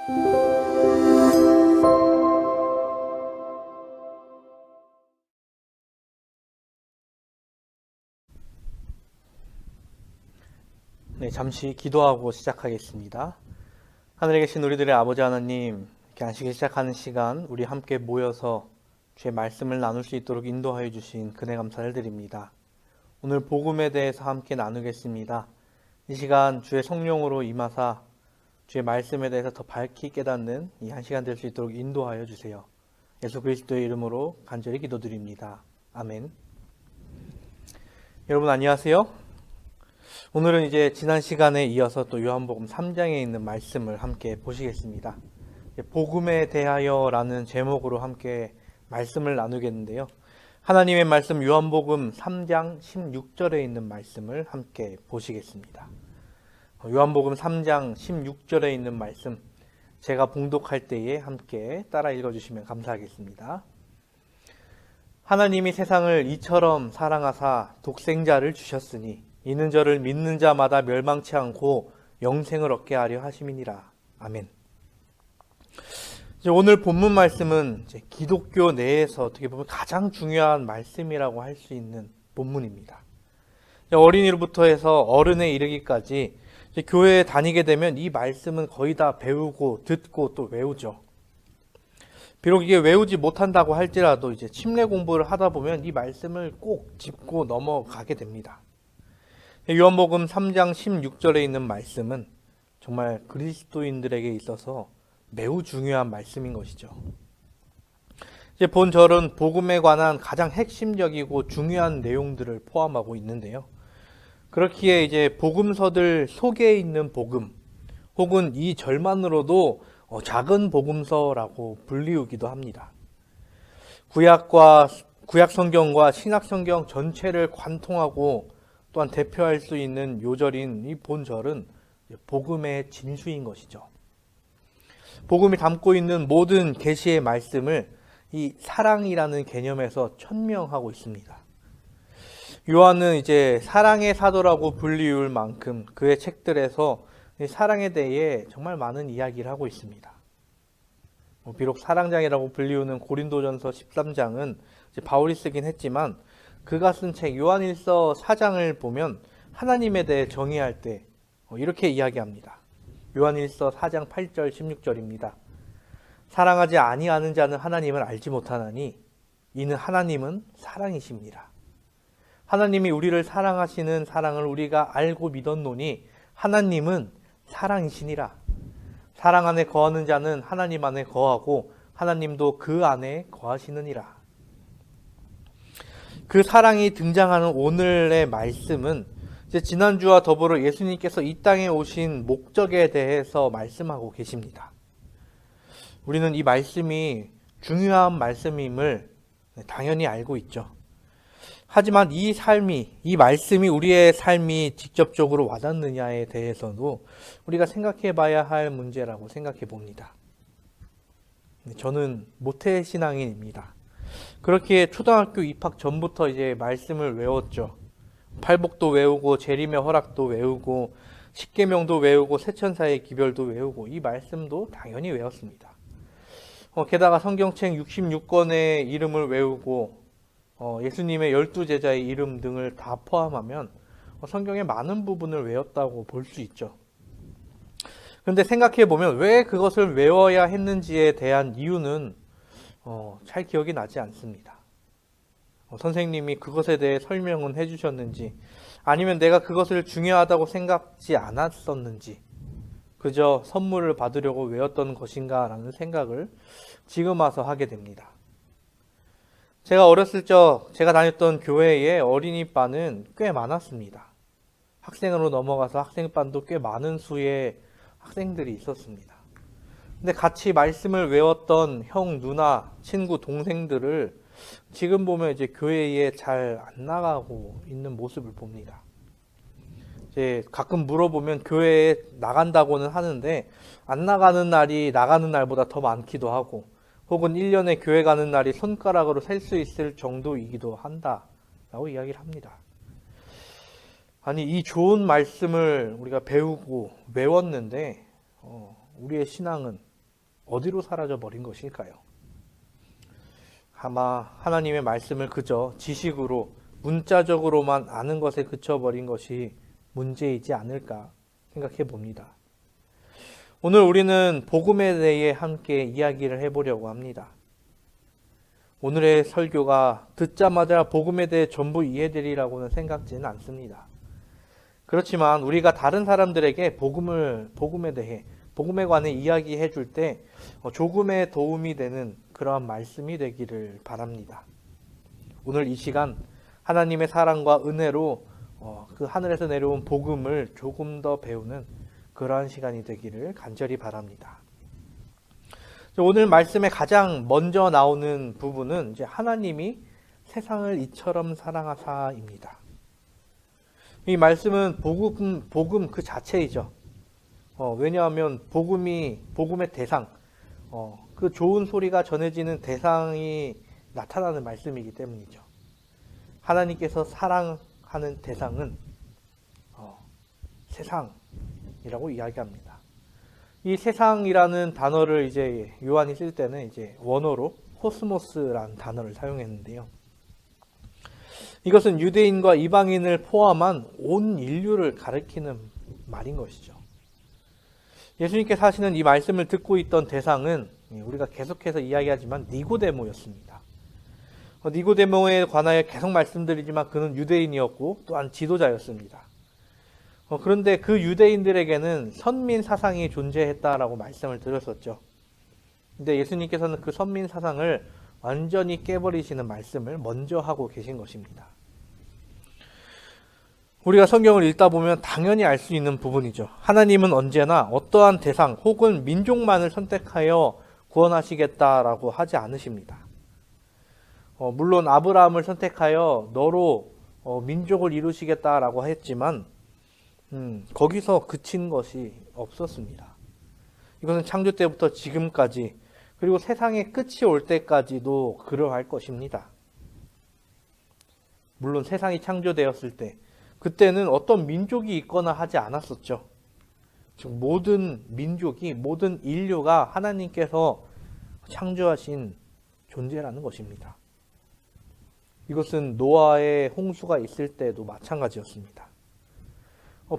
네, 잠시 기도하고 시작하겠습니다. 하늘에 계신 우리들의 아버지 하나님, 이렇게 안식일 시작하는 시간 우리 함께 모여서 주의 말씀을 나눌 수 있도록 인도하여 주신 은혜 감사를 드립니다. 오늘 복음에 대해서 함께 나누겠습니다. 이 시간 주의 성령으로 임하사 주의 말씀에 대해서 더 밝히 깨닫는 이 한 시간 될 수 있도록 인도하여 주세요. 예수 그리스도의 이름으로 간절히 기도드립니다. 아멘. 여러분 안녕하세요. 오늘은 이제 지난 시간에 이어서 또 요한복음 3장에 있는 말씀을 함께 보시겠습니다. 복음에 대하여라는 제목으로 함께 말씀을 나누겠는데요. 하나님의 말씀 요한복음 3장 16절에 있는 말씀을 함께 보시겠습니다. 요한복음 3장 16절에 있는 말씀 제가 봉독할 때에 함께 따라 읽어주시면 감사하겠습니다. 하나님이 세상을 이처럼 사랑하사 독생자를 주셨으니 이는 저를 믿는 자마다 멸망치 않고 영생을 얻게 하려 하심이니라. 아멘. 오늘 본문 말씀은 기독교 내에서 어떻게 보면 가장 중요한 말씀이라고 할 수 있는 본문입니다. 어린이로부터 해서 어른에 이르기까지 교회에 다니게 되면 이 말씀은 거의 다 배우고 듣고 또 외우죠. 비록 이게 외우지 못한다고 할지라도 이제 침례 공부를 하다 보면 이 말씀을 꼭 짚고 넘어가게 됩니다. 요한복음 3장 16절에 있는 말씀은 정말 그리스도인들에게 있어서 매우 중요한 말씀인 것이죠. 이제 본절은 복음에 관한 가장 핵심적이고 중요한 내용들을 포함하고 있는데요. 그렇기에 이제 복음서들 속에 있는 복음, 혹은 이 절만으로도 작은 복음서라고 불리우기도 합니다. 구약 성경과 신약 성경 전체를 관통하고 또한 대표할 수 있는 요절인 이 본절은 복음의 진수인 것이죠. 복음이 담고 있는 모든 계시의 말씀을 이 사랑이라는 개념에서 천명하고 있습니다. 요한은 이제 사랑의 사도라고 불리울 만큼 그의 책들에서 사랑에 대해 정말 많은 이야기를 하고 있습니다. 비록 사랑장이라고 불리우는 고린도전서 13장은 바울이 쓰긴 했지만 그가 쓴 책 요한일서 4장을 보면 하나님에 대해 정의할 때 이렇게 이야기합니다. 요한일서 4장 8절 16절입니다. 사랑하지 아니하는 자는 하나님을 알지 못하나니 이는 하나님은 사랑이십니다. 하나님이 우리를 사랑하시는 사랑을 우리가 알고 믿었노니 하나님은 사랑이시니라. 사랑 안에 거하는 자는 하나님 안에 거하고 하나님도 그 안에 거하시느니라. 그 사랑이 등장하는 오늘의 말씀은 이제 지난주와 더불어 예수님께서 이 땅에 오신 목적에 대해서 말씀하고 계십니다. 우리는 이 말씀이 중요한 말씀임을 당연히 알고 있죠. 하지만 이 말씀이 우리의 삶이 직접적으로 와닿느냐에 대해서도 우리가 생각해 봐야 할 문제라고 생각해 봅니다. 저는 모태신앙인입니다. 그렇게 초등학교 입학 전부터 이제 말씀을 외웠죠. 팔복도 외우고 재림의 허락도 외우고 십계명도 외우고 세천사의 기별도 외우고 이 말씀도 당연히 외웠습니다. 게다가 성경책 66권의 이름을 외우고 예수님의 12제자의 이름 등을 다 포함하면 성경의 많은 부분을 외웠다고 볼 수 있죠. 그런데 생각해 보면 왜 그것을 외워야 했는지에 대한 이유는 잘 기억이 나지 않습니다. 선생님이 그것에 대해 설명은 해주셨는지 아니면 내가 그것을 중요하다고 생각지 않았었는지 그저 선물을 받으려고 외웠던 것인가 라는 생각을 지금 와서 하게 됩니다. 제가 어렸을 적 제가 다녔던 교회에 어린이반은 꽤 많았습니다. 학생으로 넘어가서 학생반도 꽤 많은 수의 학생들이 있었습니다. 근데 같이 말씀을 외웠던 형, 누나, 친구, 동생들을 지금 보면 이제 교회에 잘 안 나가고 있는 모습을 봅니다. 이제 가끔 물어보면 교회에 나간다고는 하는데 안 나가는 날이 나가는 날보다 더 많기도 하고 혹은 1년에 교회 가는 날이 손가락으로 셀 수 있을 정도이기도 한다라고 이야기를 합니다. 아니 이 좋은 말씀을 우리가 배우고 외웠는데 우리의 신앙은 어디로 사라져 버린 것일까요? 아마 하나님의 말씀을 그저 지식으로 문자적으로만 아는 것에 그쳐버린 것이 문제이지 않을까 생각해 봅니다. 오늘 우리는 복음에 대해 함께 이야기를 해보려고 합니다. 오늘의 설교가 듣자마자 복음에 대해 전부 이해되리라고는 생각지는 않습니다. 그렇지만 우리가 다른 사람들에게 복음에 대해, 복음에 관해 이야기해 줄 때 조금의 도움이 되는 그러한 말씀이 되기를 바랍니다. 오늘 이 시간 하나님의 사랑과 은혜로 그 하늘에서 내려온 복음을 조금 더 배우는 그러한 시간이 되기를 간절히 바랍니다. 오늘 말씀에 가장 먼저 나오는 부분은 이제 하나님이 세상을 이처럼 사랑하사입니다. 이 말씀은 복음 그 자체이죠. 왜냐하면 복음의 대상, 그 좋은 소리가 전해지는 대상이 나타나는 말씀이기 때문이죠. 하나님께서 사랑하는 대상은 세상이라고 이야기합니다. 이 세상이라는 단어를 이제 요한이 쓸 때는 이제 원어로 코스모스라는 단어를 사용했는데요. 이것은 유대인과 이방인을 포함한 온 인류를 가리키는 말인 것이죠. 예수님께서 하시는 이 말씀을 듣고 있던 대상은 우리가 계속해서 이야기하지만 니고데모였습니다. 니고데모에 관하여 계속 말씀드리지만 그는 유대인이었고 또한 지도자였습니다. 그런데 그 유대인들에게는 선민 사상이 존재했다라고 말씀을 드렸었죠. 근데 예수님께서는 그 선민 사상을 완전히 깨버리시는 말씀을 먼저 하고 계신 것입니다. 우리가 성경을 읽다 보면 당연히 알 수 있는 부분이죠. 하나님은 언제나 어떠한 대상 혹은 민족만을 선택하여 구원하시겠다라고 하지 않으십니다. 물론 아브라함을 선택하여 너로 민족을 이루시겠다라고 했지만 거기서 그친 것이 없었습니다. 이것은 창조 때부터 지금까지 그리고 세상의 끝이 올 때까지도 그러할 것입니다. 물론 세상이 창조되었을 때 그때는 어떤 민족이 있거나 하지 않았었죠. 즉 모든 민족이 모든 인류가 하나님께서 창조하신 존재라는 것입니다. 이것은 노아의 홍수가 있을 때도 마찬가지였습니다.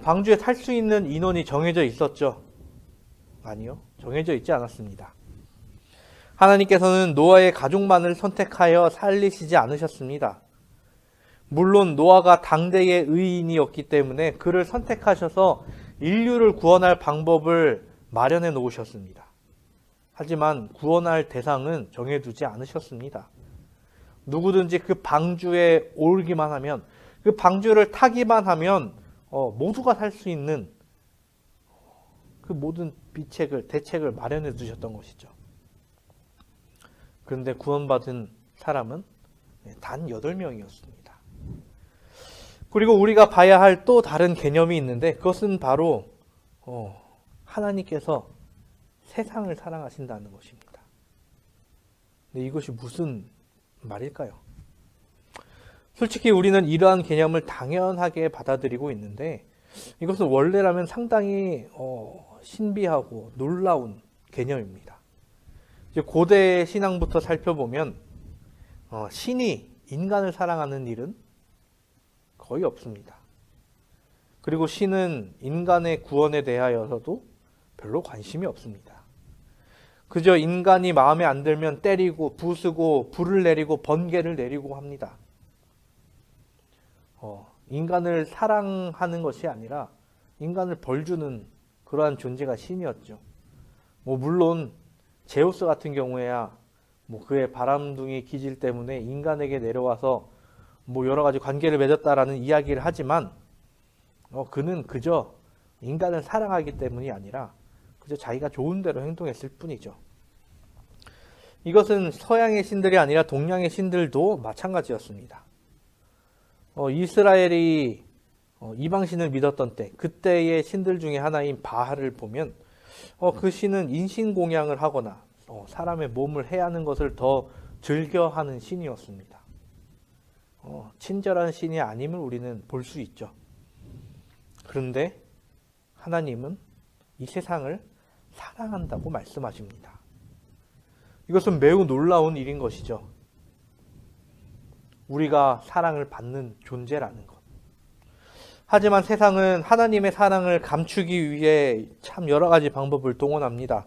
방주에 탈 수 있는 인원이 정해져 있었죠? 아니요. 정해져 있지 않았습니다. 하나님께서는 노아의 가족만을 선택하여 살리시지 않으셨습니다. 물론 노아가 당대의 의인이었기 때문에 그를 선택하셔서 인류를 구원할 방법을 마련해 놓으셨습니다. 하지만 구원할 대상은 정해두지 않으셨습니다. 누구든지 그 방주에 오르기만 하면, 그 방주를 타기만 하면 모두가 살 수 있는 그 모든 대책을 마련해 두셨던 것이죠. 그런데 구원받은 사람은 단 8명이었습니다. 그리고 우리가 봐야 할 또 다른 개념이 있는데 그것은 바로 하나님께서 세상을 사랑하신다는 것입니다. 근데 이것이 무슨 말일까요? 솔직히 우리는 이러한 개념을 당연하게 받아들이고 있는데 이것은 원래라면 상당히 신비하고 놀라운 개념입니다. 이제 고대 신앙부터 살펴보면 신이 인간을 사랑하는 일은 거의 없습니다. 그리고 신은 인간의 구원에 대하여서도 별로 관심이 없습니다. 그저 인간이 마음에 안 들면 때리고 부수고 불을 내리고 번개를 내리고 합니다. 인간을 사랑하는 것이 아니라 인간을 벌주는 그러한 존재가 신이었죠. 물론 제우스 같은 경우에야 그의 바람둥이 기질 때문에 인간에게 내려와서 여러 가지 관계를 맺었다라는 이야기를 하지만 그는 그저 인간을 사랑하기 때문이 아니라 그저 자기가 좋은 대로 행동했을 뿐이죠. 이것은 서양의 신들이 아니라 동양의 신들도 마찬가지였습니다. 이스라엘이 이방신을 믿었던 때 그때의 신들 중에 하나인 바알을 보면 그 신은 인신공양을 하거나 사람의 몸을 해하는 것을 더 즐겨하는 신이었습니다. 친절한 신이 아님을 우리는 볼 수 있죠. 그런데 하나님은 이 세상을 사랑한다고 말씀하십니다. 이것은 매우 놀라운 일인 것이죠. 우리가 사랑을 받는 존재라는 것. 하지만 세상은 하나님의 사랑을 감추기 위해 참 여러 가지 방법을 동원합니다.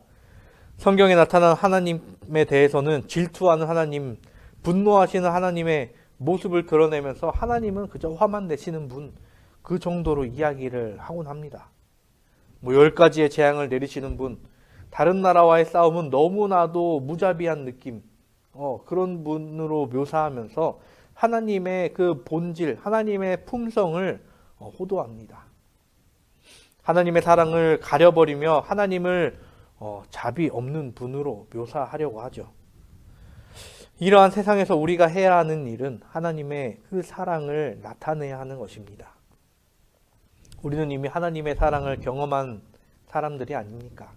성경에 나타난 하나님에 대해서는 질투하는 하나님, 분노하시는 하나님의 모습을 드러내면서 하나님은 그저 화만 내시는 분, 그 정도로 이야기를 하곤 합니다. 10가지의 재앙을 내리시는 분, 다른 나라와의 싸움은 너무나도 무자비한 느낌, 그런 분으로 묘사하면서 하나님의 그 본질, 하나님의 품성을 호도합니다. 하나님의 사랑을 가려버리며 하나님을 자비 없는 분으로 묘사하려고 하죠. 이러한 세상에서 우리가 해야 하는 일은 하나님의 그 사랑을 나타내야 하는 것입니다. 우리는 이미 하나님의 사랑을 경험한 사람들이 아닙니까?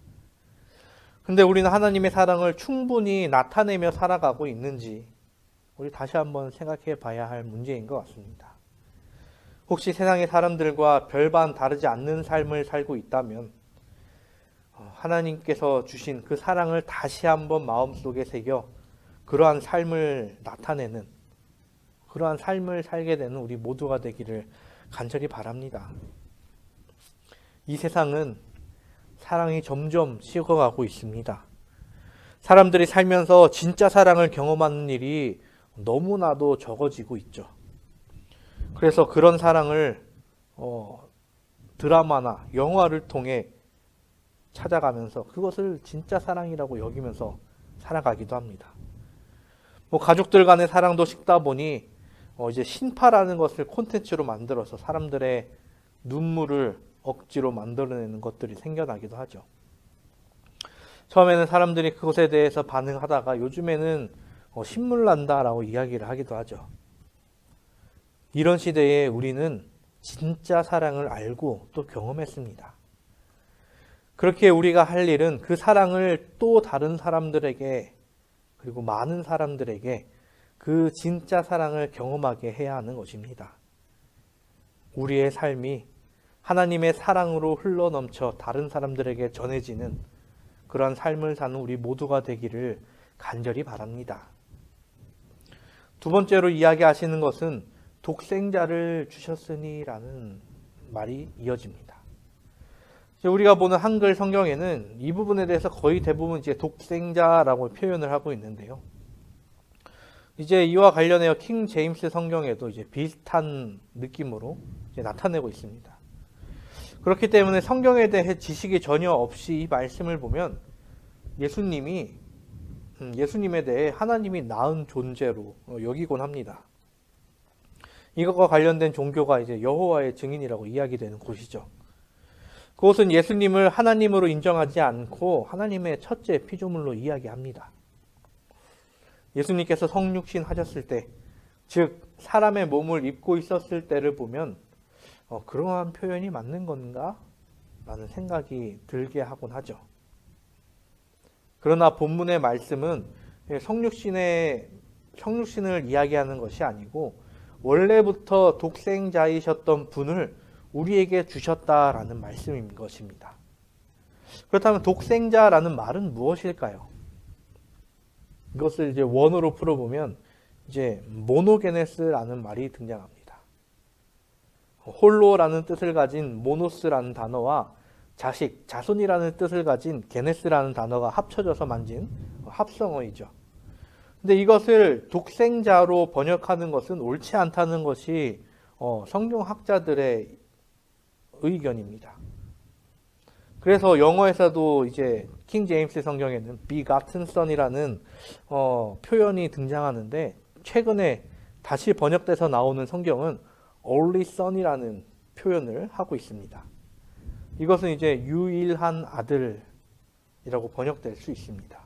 근데 우리는 하나님의 사랑을 충분히 나타내며 살아가고 있는지 우리 다시 한번 생각해 봐야 할 문제인 것 같습니다. 혹시 세상의 사람들과 별반 다르지 않는 삶을 살고 있다면 하나님께서 주신 그 사랑을 다시 한번 마음속에 새겨 그러한 삶을 나타내는, 그러한 삶을 살게 되는 우리 모두가 되기를 간절히 바랍니다. 이 세상은 사랑이 점점 식어가고 있습니다. 사람들이 살면서 진짜 사랑을 경험하는 일이 너무나도 적어지고 있죠. 그래서 그런 사랑을 드라마나 영화를 통해 찾아가면서 그것을 진짜 사랑이라고 여기면서 살아가기도 합니다. 가족들 간의 사랑도 식다 보니 이제 신파라는 것을 콘텐츠로 만들어서 사람들의 눈물을 억지로 만들어내는 것들이 생겨나기도 하죠. 처음에는 사람들이 그것에 대해서 반응하다가 요즘에는 신물 난다라고 이야기를 하기도 하죠. 이런 시대에 우리는 진짜 사랑을 알고 또 경험했습니다. 그렇게 우리가 할 일은 그 사랑을 또 다른 사람들에게, 그리고 많은 사람들에게 그 진짜 사랑을 경험하게 해야 하는 것입니다. 우리의 삶이 하나님의 사랑으로 흘러넘쳐 다른 사람들에게 전해지는 그러한 삶을 사는 우리 모두가 되기를 간절히 바랍니다. 두 번째로 이야기하시는 것은 독생자를 주셨으니라는 말이 이어집니다. 우리가 보는 한글 성경에는 이 부분에 대해서 거의 대부분 이제 독생자라고 표현을 하고 있는데요. 이제 이와 관련해서 킹 제임스 성경에도 이제 비슷한 느낌으로 이제 나타내고 있습니다. 그렇기 때문에 성경에 대해 지식이 전혀 없이 이 말씀을 보면 예수님에 대해 하나님이 낳은 존재로 여기곤 합니다. 이것과 관련된 종교가 이제 여호와의 증인이라고 이야기되는 곳이죠. 그것은 예수님을 하나님으로 인정하지 않고 하나님의 첫째 피조물로 이야기합니다. 예수님께서 성육신 하셨을 때, 즉 사람의 몸을 입고 있었을 때를 보면 그러한 표현이 맞는 건가? 라는 생각이 들게 하곤 하죠. 그러나 본문의 말씀은 성육신을 이야기하는 것이 아니고 원래부터 독생자이셨던 분을 우리에게 주셨다라는 말씀인 것입니다. 그렇다면 독생자라는 말은 무엇일까요? 이것을 이제 원어로 풀어보면 이제 모노게네스라는 말이 등장합니다. 홀로라는 뜻을 가진 모노스라는 단어와 자식, 자손이라는 뜻을 가진 게네스라는 단어가 합쳐져서 만진 합성어이죠. 근데 이것을 독생자로 번역하는 것은 옳지 않다는 것이 성경학자들의 의견입니다. 그래서 영어에서도 이제 킹 제임스 성경에는 begotten son이라는 표현이 등장하는데 최근에 다시 번역돼서 나오는 성경은 only son이라는 표현을 하고 있습니다. 이것은 이제 유일한 아들이라고 번역될 수 있습니다.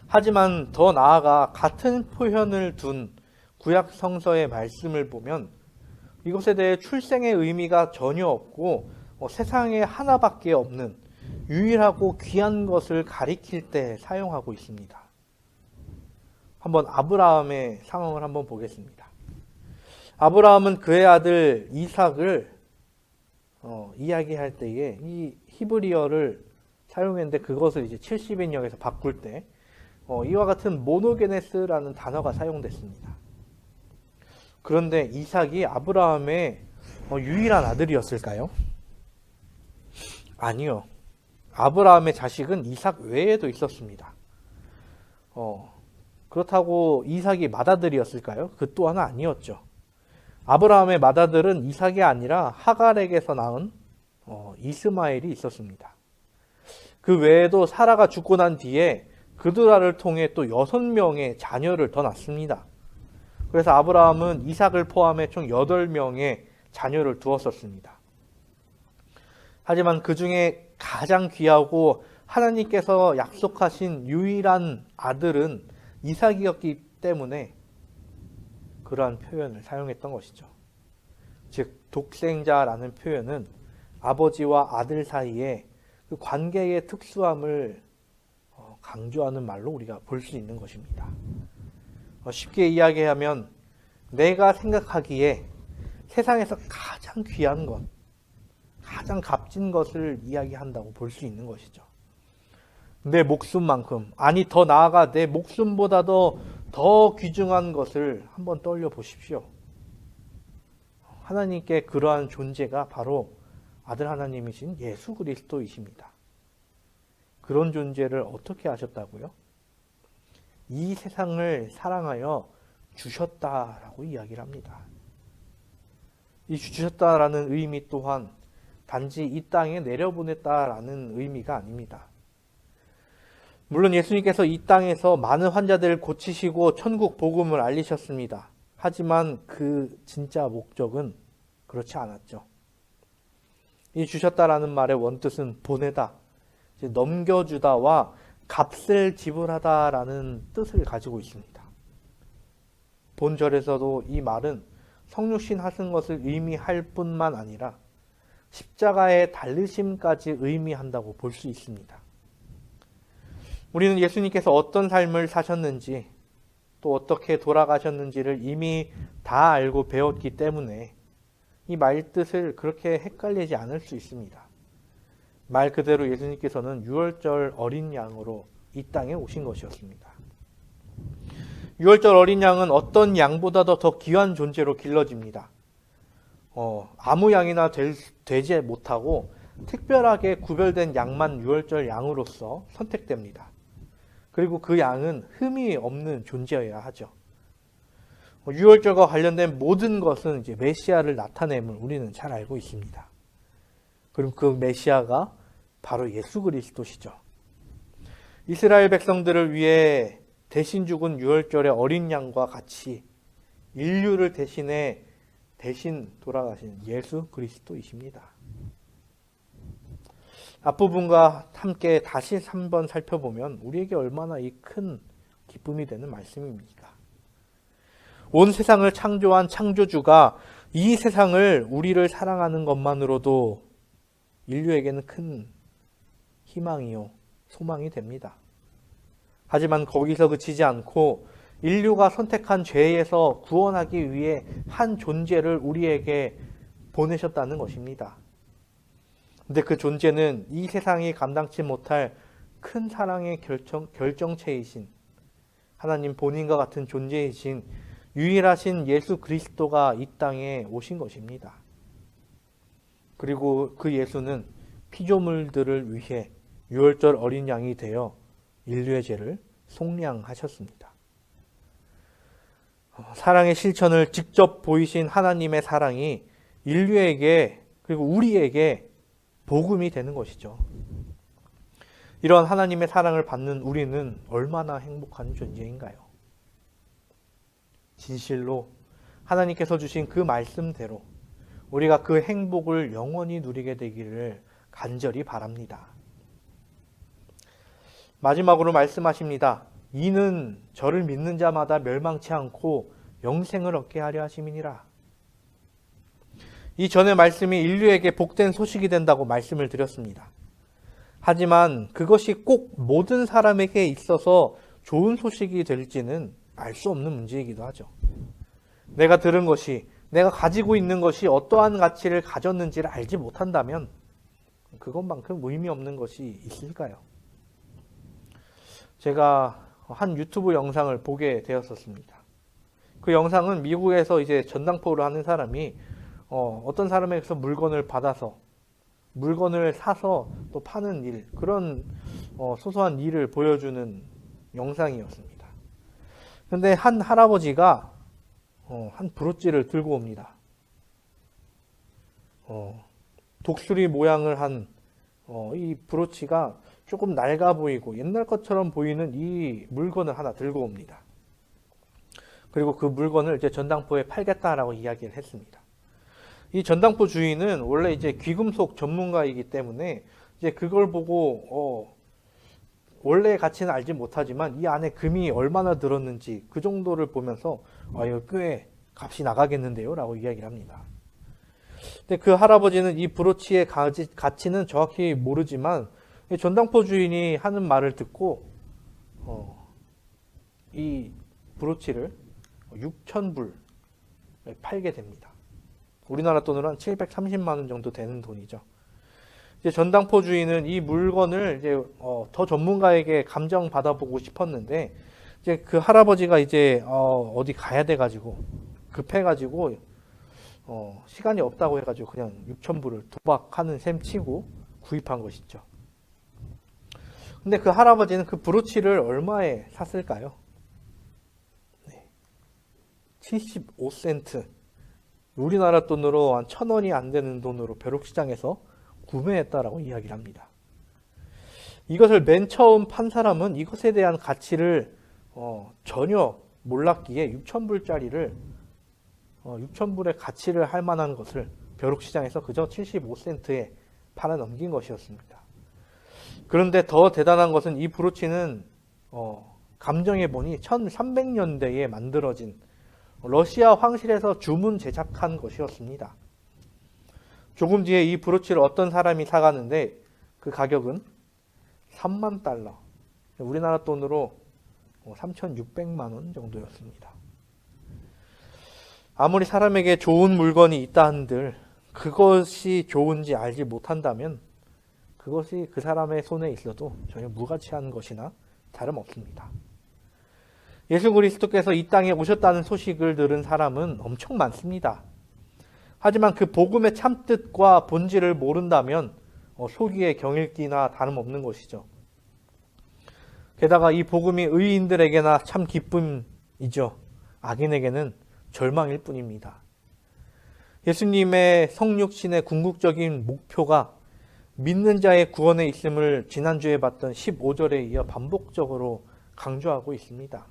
하지만 더 나아가 같은 표현을 둔 구약 성서의 말씀을 보면 이것에 대해 출생의 의미가 전혀 없고 세상에 하나밖에 없는 유일하고 귀한 것을 가리킬 때 사용하고 있습니다. 한번 아브라함의 상황을 한번 보겠습니다. 아브라함은 그의 아들 이삭을 이야기할 때에 이 히브리어를 사용했는데 그것을 이제 70인역에서 바꿀 때 이와 같은 모노게네스라는 단어가 사용됐습니다. 그런데 이삭이 아브라함의 유일한 아들이었을까요? 아니요. 아브라함의 자식은 이삭 외에도 있었습니다. 그렇다고 이삭이 맏아들이었을까요? 그 또한 아니었죠. 아브라함의 맏아들은 이삭이 아니라 하갈에게서 낳은 이스마엘이 있었습니다. 그 외에도 사라가 죽고 난 뒤에 그드라를 통해 또 6명의 자녀를 더 낳습니다. 그래서 아브라함은 이삭을 포함해 총 8명의 자녀를 두었었습니다. 하지만 그 중에 가장 귀하고 하나님께서 약속하신 유일한 아들은 이삭이었기 때문에 그러한 표현을 사용했던 것이죠. 즉 독생자라는 표현은 아버지와 아들 사이에 그 관계의 특수함을 강조하는 말로 우리가 볼 수 있는 것입니다. 쉽게 이야기하면 내가 생각하기에 세상에서 가장 귀한 것, 가장 값진 것을 이야기한다고 볼 수 있는 것이죠. 내 목숨만큼, 아니 더 나아가 내 목숨보다도 더 귀중한 것을 한번 떠올려 보십시오. 하나님께 그러한 존재가 바로 아들 하나님이신 예수 그리스도이십니다. 그런 존재를 어떻게 하셨다고요? 이 세상을 사랑하여 주셨다라고 이야기를 합니다. 이 주셨다라는 의미 또한 단지 이 땅에 내려보냈다라는 의미가 아닙니다. 물론 예수님께서 이 땅에서 많은 환자들을 고치시고 천국 복음을 알리셨습니다. 하지만 그 진짜 목적은 그렇지 않았죠. 이 주셨다라는 말의 원뜻은 보내다, 넘겨주다와 값을 지불하다라는 뜻을 가지고 있습니다. 본절에서도 이 말은 성육신 하신 것을 의미할 뿐만 아니라 십자가의 달리심까지 의미한다고 볼 수 있습니다. 우리는 예수님께서 어떤 삶을 사셨는지 또 어떻게 돌아가셨는지를 이미 다 알고 배웠기 때문에 이 말뜻을 그렇게 헷갈리지 않을 수 있습니다. 말 그대로 예수님께서는 유월절 어린 양으로 이 땅에 오신 것이었습니다. 유월절 어린 양은 어떤 양보다도 더 귀한 존재로 길러집니다. 아무 양이나 되지 못하고 특별하게 구별된 양만 유월절 양으로서 선택됩니다. 그리고 그 양은 흠이 없는 존재여야 하죠. 유월절과 관련된 모든 것은 이제 메시아를 나타냄을 우리는 잘 알고 있습니다. 그럼 그 메시아가 바로 예수 그리스도시죠. 이스라엘 백성들을 위해 대신 죽은 유월절의 어린 양과 같이 인류를 대신 돌아가신 예수 그리스도이십니다. 앞부분과 함께 다시 한번 살펴보면 우리에게 얼마나 이 큰 기쁨이 되는 말씀입니까? 온 세상을 창조한 창조주가 이 세상을 우리를 사랑하는 것만으로도 인류에게는 큰 희망이요 소망이 됩니다. 하지만 거기서 그치지 않고 인류가 선택한 죄에서 구원하기 위해 한 존재를 우리에게 보내셨다는 것입니다. 근데 그 존재는 이 세상이 감당치 못할 큰 사랑의 결정체이신 하나님 본인과 같은 존재이신 유일하신 예수 그리스도가 이 땅에 오신 것입니다. 그리고 그 예수는 피조물들을 위해 유월절 어린 양이 되어 인류의 죄를 속량하셨습니다. 사랑의 실천을 직접 보이신 하나님의 사랑이 인류에게 그리고 우리에게 복음이 되는 것이죠. 이런 하나님의 사랑을 받는 우리는 얼마나 행복한 존재인가요? 진실로 하나님께서 주신 그 말씀대로 우리가 그 행복을 영원히 누리게 되기를 간절히 바랍니다. 마지막으로 말씀하십니다. 이는 저를 믿는 자마다 멸망치 않고 영생을 얻게 하려 하심이니라. 이 전의 말씀이 인류에게 복된 소식이 된다고 말씀을 드렸습니다. 하지만 그것이 꼭 모든 사람에게 있어서 좋은 소식이 될지는 알 수 없는 문제이기도 하죠. 내가 들은 것이, 내가 가지고 있는 것이 어떠한 가치를 가졌는지를 알지 못한다면 그것만큼 의미 없는 것이 있을까요? 제가 한 유튜브 영상을 보게 되었었습니다. 그 영상은 미국에서 이제 전당포를 하는 사람이 어떤 사람에게서 물건을 받아서 물건을 사서 또 파는 일, 그런 소소한 일을 보여주는 영상이었습니다. 근데 한 할아버지가 한 브로치를 들고 옵니다. 독수리 모양을 한 이 브로치가 조금 낡아 보이고 옛날 것처럼 보이는 이 물건을 하나 들고 옵니다. 그리고 그 물건을 이제 전당포에 팔겠다라고 이야기를 했습니다. 이 전당포 주인은 원래 이제 귀금속 전문가이기 때문에 이제 그걸 보고 원래 가치는 알지 못하지만 이 안에 금이 얼마나 들었는지 그 정도를 보면서 이거 꽤 값이 나가겠는데요 라고 이야기를 합니다. 근데 그 할아버지는 이 브로치의 가치는 정확히 모르지만 전당포 주인이 하는 말을 듣고 이 브로치를 6,000불에 팔게 됩니다. 우리나라 돈으로 한 730만 원 정도 되는 돈이죠. 이제 전당포 주인은 이 물건을 이제 더 전문가에게 감정 받아보고 싶었는데 이제 그 할아버지가 이제 어디 가야 돼가지고 급해가지고 시간이 없다고 해가지고 그냥 6,000불을 도박하는 셈 치고 구입한 것이죠. 근데 그 할아버지는 그 브로치를 얼마에 샀을까요? 네. 75센트. 우리나라 돈으로 한 1,000원이 안 되는 돈으로 벼룩시장에서 구매했다라고 이야기를 합니다. 이것을 맨 처음 판 사람은 이것에 대한 가치를 전혀 몰랐기에 6,000불짜리를 6,000불의 가치를 할 만한 것을 벼룩시장에서 그저 75센트에 팔아 넘긴 것이었습니다. 그런데 더 대단한 것은 이 브로치는 감정해 보니 1300년대에 만들어진 러시아 황실에서 주문 제작한 것이었습니다. 조금 뒤에 이 브로치를 어떤 사람이 사가는데 그 가격은 3만 달러, 우리나라 돈으로 3,600만 원 정도였습니다. 아무리 사람에게 좋은 물건이 있다 한들 그것이 좋은지 알지 못한다면 그것이 그 사람의 손에 있어도 전혀 무가치한 것이나 다름없습니다. 예수 그리스도께서 이 땅에 오셨다는 소식을 들은 사람은 엄청 많습니다. 하지만 그 복음의 참뜻과 본질을 모른다면 소기의 경읽기나 다름없는 것이죠. 게다가 이 복음이 의인들에게나 참 기쁨이죠. 악인에게는 절망일 뿐입니다. 예수님의 성육신의 궁극적인 목표가 믿는 자의 구원에 있음을 지난주에 봤던 15절에 이어 반복적으로 강조하고 있습니다.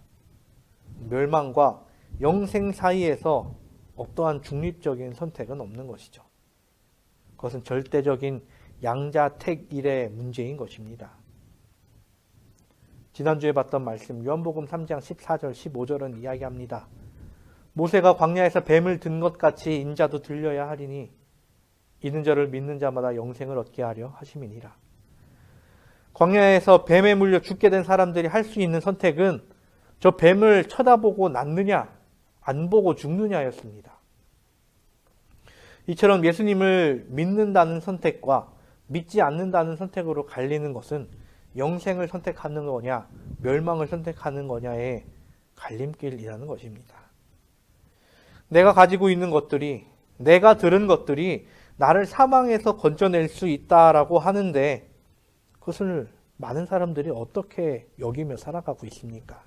멸망과 영생 사이에서 어떠한 중립적인 선택은 없는 것이죠. 그것은 절대적인 양자택일의 문제인 것입니다. 지난주에 봤던 말씀 요한복음 3장 14절 15절은 이야기합니다. 모세가 광야에서 뱀을 든 것 같이 인자도 들려야 하리니 이는 저를 믿는 자마다 영생을 얻게 하려 하심이니라. 광야에서 뱀에 물려 죽게 된 사람들이 할 수 있는 선택은 저 뱀을 쳐다보고 낫느냐 안 보고 죽느냐였습니다. 이처럼 예수님을 믿는다는 선택과 믿지 않는다는 선택으로 갈리는 것은 영생을 선택하는 거냐 멸망을 선택하는 거냐의 갈림길이라는 것입니다. 내가 가지고 있는 것들이 내가 들은 것들이 나를 사망에서 건져낼 수 있다라고 하는데 그것을 많은 사람들이 어떻게 여기며 살아가고 있습니까?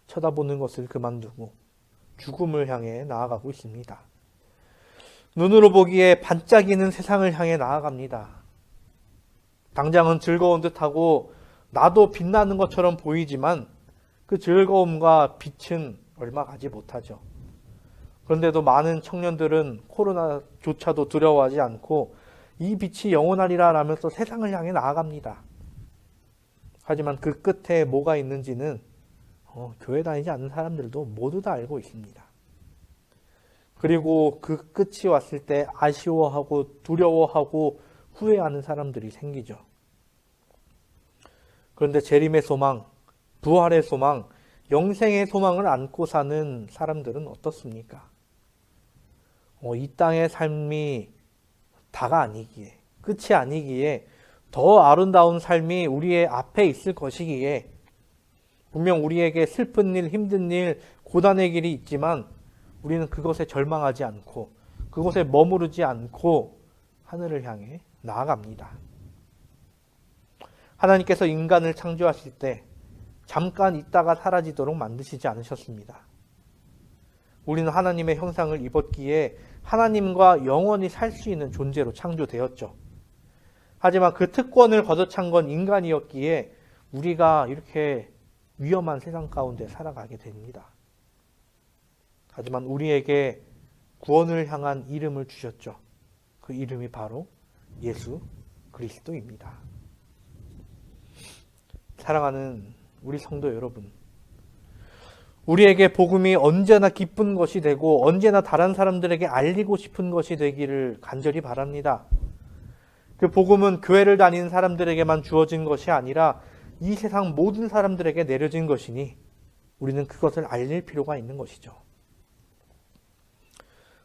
쳐다보는 것을 그만두고 죽음을 향해 나아가고 있습니다. 눈으로 보기에 반짝이는 세상을 향해 나아갑니다. 당장은 즐거운 듯하고 나도 빛나는 것처럼 보이지만 그 즐거움과 빛은 얼마 가지 못하죠. 그런데도 많은 청년들은 코로나조차도 두려워하지 않고 이 빛이 영원하리라 라면서 세상을 향해 나아갑니다. 하지만 그 끝에 뭐가 있는지는 교회 다니지 않는 사람들도 모두 다 알고 있습니다. 그리고 그 끝이 왔을 때 아쉬워하고 두려워하고 후회하는 사람들이 생기죠. 그런데 재림의 소망, 부활의 소망, 영생의 소망을 안고 사는 사람들은 어떻습니까? 이 땅의 삶이 다가 아니기에, 끝이 아니기에 더 아름다운 삶이 우리의 앞에 있을 것이기에 분명 우리에게 슬픈 일, 힘든 일, 고단의 길이 있지만 우리는 그것에 절망하지 않고 그곳에 머무르지 않고 하늘을 향해 나아갑니다. 하나님께서 인간을 창조하실 때 잠깐 있다가 사라지도록 만드시지 않으셨습니다. 우리는 하나님의 형상을 입었기에 하나님과 영원히 살 수 있는 존재로 창조되었죠. 하지만 그 특권을 걷어찬 건 인간이었기에 우리가 이렇게 위험한 세상 가운데 살아가게 됩니다. 하지만 우리에게 구원을 향한 이름을 주셨죠. 그 이름이 바로 예수 그리스도입니다. 사랑하는 우리 성도 여러분, 우리에게 복음이 언제나 기쁜 것이 되고 언제나 다른 사람들에게 알리고 싶은 것이 되기를 간절히 바랍니다. 그 복음은 교회를 다니는 사람들에게만 주어진 것이 아니라 이 세상 모든 사람들에게 내려진 것이니 우리는 그것을 알릴 필요가 있는 것이죠.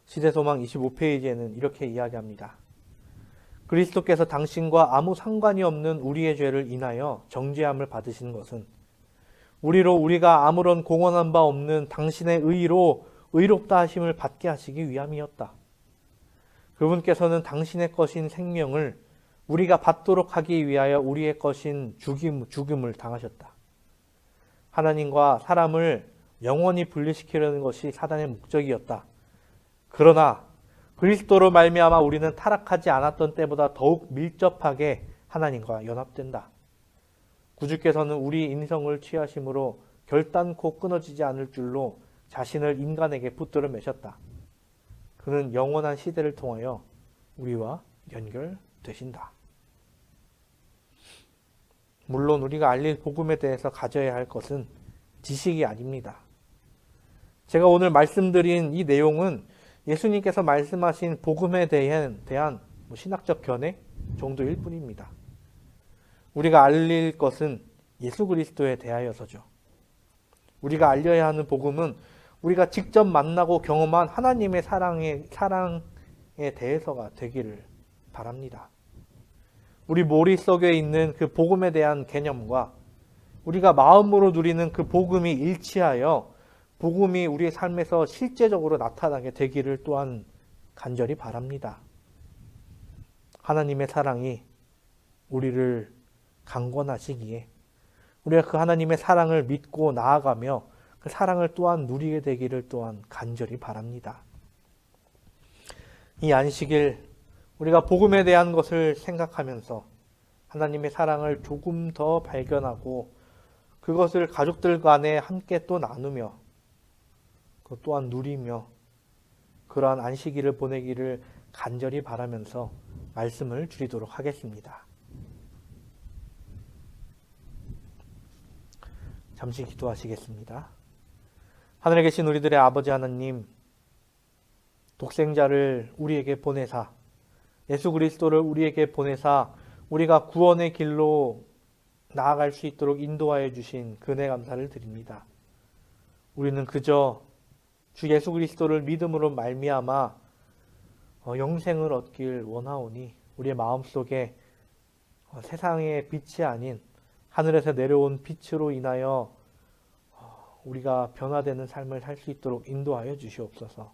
시대소망 25페이지에는 이렇게 이야기합니다. 그리스도께서 당신과 아무 상관이 없는 우리의 죄를 인하여 정죄함을 받으신 것은 우리가 아무런 공헌한 바 없는 당신의 의로 의롭다 하심을 받게 하시기 위함이었다. 그분께서는 당신의 것인 생명을 우리가 받도록 하기 위하여 우리의 것인 죽음을 당하셨다. 하나님과 사람을 영원히 분리시키려는 것이 사단의 목적이었다. 그러나 그리스도로 말미암아 우리는 타락하지 않았던 때보다 더욱 밀접하게 하나님과 연합된다. 구주께서는 우리 인성을 취하심으로 결단코 끊어지지 않을 줄로 자신을 인간에게 붙들어 매셨다. 그는 영원한 시대를 통하여 우리와 연결되신다. 물론 우리가 알릴 복음에 대해서 가져야 할 것은 지식이 아닙니다. 제가 오늘 말씀드린 이 내용은 예수님께서 말씀하신 복음에 대한 신학적 견해 정도일 뿐입니다. 우리가 알릴 것은 예수 그리스도에 대하여서죠. 우리가 알려야 하는 복음은 우리가 직접 만나고 경험한 하나님의 사랑에 대해서가 되기를 바랍니다. 우리 머릿속에 있는 그 복음에 대한 개념과 우리가 마음으로 누리는 그 복음이 일치하여 복음이 우리의 삶에서 실제적으로 나타나게 되기를 또한 간절히 바랍니다. 하나님의 사랑이 우리를 강권하시기에 우리가 그 하나님의 사랑을 믿고 나아가며 그 사랑을 또한 누리게 되기를 또한 간절히 바랍니다. 이 안식일 우리가 복음에 대한 것을 생각하면서 하나님의 사랑을 조금 더 발견하고 그것을 가족들 간에 함께 또 나누며 그 또한 누리며 그러한 안식일을 보내기를 간절히 바라면서 말씀을 드리도록 하겠습니다. 잠시 기도하시겠습니다. 하늘에 계신 우리들의 아버지 하나님, 독생자를 우리에게 보내사 예수 그리스도를 우리에게 보내사 우리가 구원의 길로 나아갈 수 있도록 인도하여 주신 은혜 감사를 드립니다. 우리는 그저 주 예수 그리스도를 믿음으로 말미암아 영생을 얻길 원하오니 우리의 마음속에 세상의 빛이 아닌 하늘에서 내려온 빛으로 인하여 우리가 변화되는 삶을 살 수 있도록 인도하여 주시옵소서.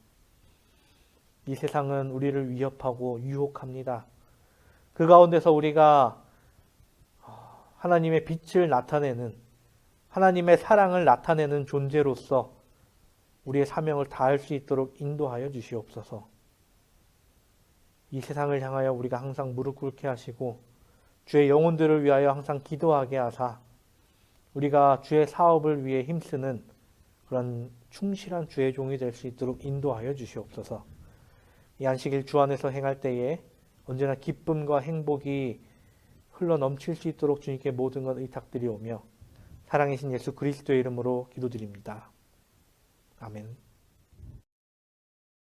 이 세상은 우리를 위협하고 유혹합니다. 그 가운데서 우리가 하나님의 빛을 나타내는 하나님의 사랑을 나타내는 존재로서 우리의 사명을 다할 수 있도록 인도하여 주시옵소서. 이 세상을 향하여 우리가 항상 무릎 꿇게 하시고 주의 영혼들을 위하여 항상 기도하게 하사 우리가 주의 사업을 위해 힘쓰는 그런 충실한 주의 종이 될 수 있도록 인도하여 주시옵소서. 이 안식일 주 안에서 행할 때에 언제나 기쁨과 행복이 흘러 넘칠 수 있도록 주님께 모든 것 의탁드리오며 사랑이신 예수 그리스도의 이름으로 기도드립니다. 아멘.